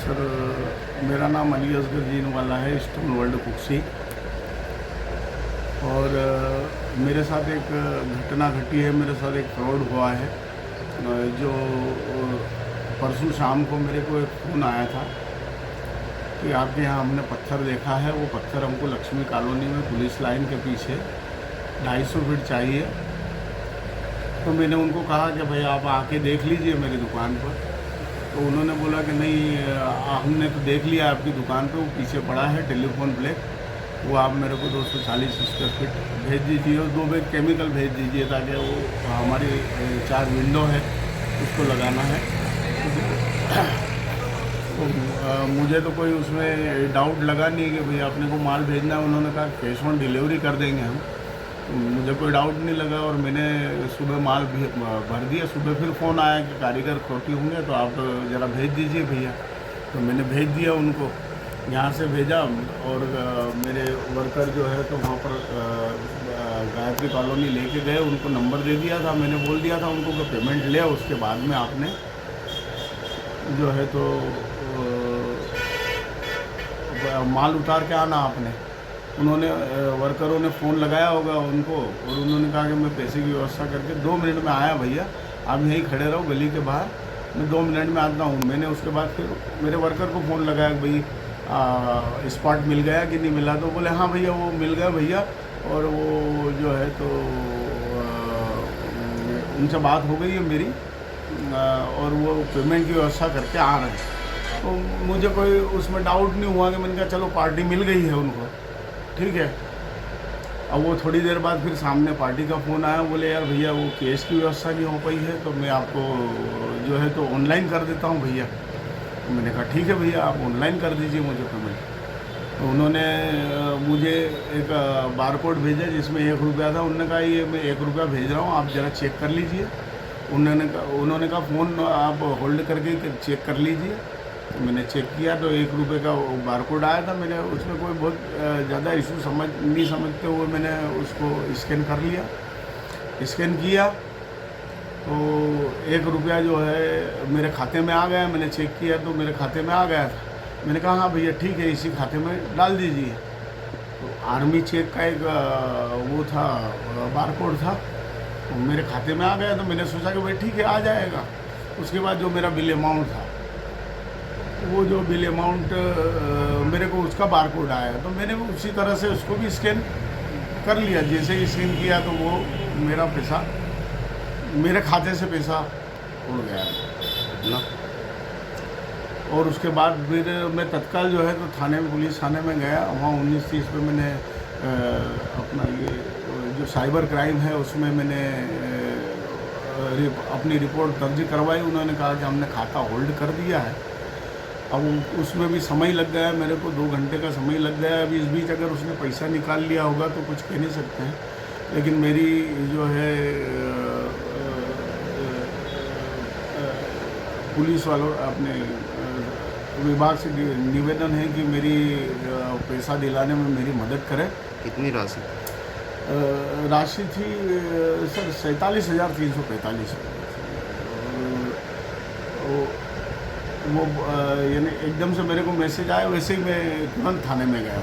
Sir, मेरा नाम अली असगर जीनवाला है, स्टोन वर्ल्ड कुक्सी। और मेरे साथ एक घटना घटी है, मेरे साथ एक फ्रॉड हुआ है। जो परसों शाम को मेरे को एक फ़ोन आया था कि आपके यहाँ हमने पत्थर देखा है। वो पत्थर हमको लक्ष्मी कॉलोनी में पुलिस लाइन के पीछे 250 फीट चाहिए। तो मैंने उनको कहा कि भाई आप आके देख लीजिए मेरी दुकान पर। तो उन्होंने बोला कि नहीं, हमने तो देख लिया आपकी दुकान पे, वो पीछे पड़ा है टेलीफोन ब्लैक, वो आप मेरे को 240 स्क्वायर फीट भेज दीजिए और 2 बैग केमिकल भेज दीजिए, ताकि वो हमारी 4 विंडो है उसको लगाना है। तो मुझे तो कोई उसमें डाउट लगा नहीं कि भाई अपने को माल भेजना है। उन्होंने कहा कैश ऑन डिलीवरी कर देंगे हम। मुझे कोई डाउट नहीं लगा और मैंने सुबह माल भी भर दिया। सुबह फिर फ़ोन आया कि कारीगर खोटी होंगे तो आप ज़रा भेज दीजिए भैया। तो मैंने भेज दिया उनको, यहाँ से भेजा। और मेरे वर्कर जो है तो वहाँ पर गायत्री कॉलोनी लेके गए, उनको नंबर दे दिया था। मैंने बोल दिया था उनको कि पेमेंट ले, उसके बाद में आपने जो है तो माल उतार के आना आपने। उन्होंने वर्करों ने फ़ोन लगाया होगा उनको और उन्होंने कहा कि मैं पैसे की व्यवस्था करके 2 मिनट में आया भैया, आप यहीं खड़े रहो गली के बाहर, मैं 2 मिनट में आता हूँ। मैंने उसके बाद फिर मेरे वर्कर को फ़ोन लगाया कि भाई स्पॉट मिल गया कि नहीं मिला। तो बोले हाँ भैया वो मिल गया भैया, और वो जो है तो उनसे बात हो गई है मेरी, और वो पेमेंट की व्यवस्था करके आ रहे हैं। तो मुझे कोई उसमें डाउट नहीं हुआ कि मैंने कहा चलो पार्टी मिल गई है उनको, ठीक है। अब वो थोड़ी देर बाद फिर सामने पार्टी का फ़ोन आया, बोले यार भैया वो कैश की व्यवस्था नहीं हो पाई है, तो मैं आपको जो है तो ऑनलाइन कर देता हूँ भैया। तो मैंने कहा ठीक है भैया, आप ऑनलाइन कर दीजिए मुझे पेमेंट। तो उन्होंने मुझे एक बारकोड भेजा जिसमें 1 रुपया था। उन्होंने कहा ये मैं 1 रुपया भेज रहा हूँ, आप ज़रा चेक कर लीजिए। उन्होंने कहा फ़ोन आप होल्ड करके चेक कर लीजिए। तो मैंने चेक किया तो 1 रुपये का बारकोड आया था। मैंने उसमें कोई बहुत ज़्यादा इशू नहीं समझते हुए मैंने उसको स्कैन कर लिया। स्कैन किया तो 1 रुपया जो है मेरे खाते में आ गया। मैंने चेक किया तो मेरे खाते में आ गया था। मैंने कहा हाँ भैया ठीक है, इसी खाते में डाल दीजिए। तो आर्मी चेक का एक वो था, बारकोड था, तो मेरे खाते में आ गया। तो मैंने सोचा कि भाई ठीक है आ जाएगा। उसके बाद जो मेरा बिल अमाउंट था, वो जो बिल अमाउंट मेरे को उसका बारकोड आया, तो मैंने उसी तरह से उसको भी स्कैन कर लिया। जैसे ही स्कैन किया तो वो मेरा पैसा, मेरे खाते से पैसा उड़ गया ना। और उसके बाद फिर मैं तत्काल जो है तो थाने में, पुलिस थाने में गया। वहाँ 1930 पे मैंने अपना ये जो साइबर क्राइम है उसमें मैंने अपनी रिपोर्ट दर्ज करवाई। उन्होंने कहा कि हमने खाता होल्ड कर दिया है। अब उसमें भी समय लग गया मेरे को, 2 घंटे का समय लग गया। अभी इस बीच अगर उसने पैसा निकाल लिया होगा तो कुछ कह नहीं सकते हैं, लेकिन मेरी जो है पुलिस वालों अपने विभाग से निवेदन है कि मेरी पैसा दिलाने में मेरी मदद करें। कितनी राशि? राशि थी सर 47,345। वो यानी एकदम से मेरे को मैसेज आया, वैसे ही मैं तुरंत थाने में गया।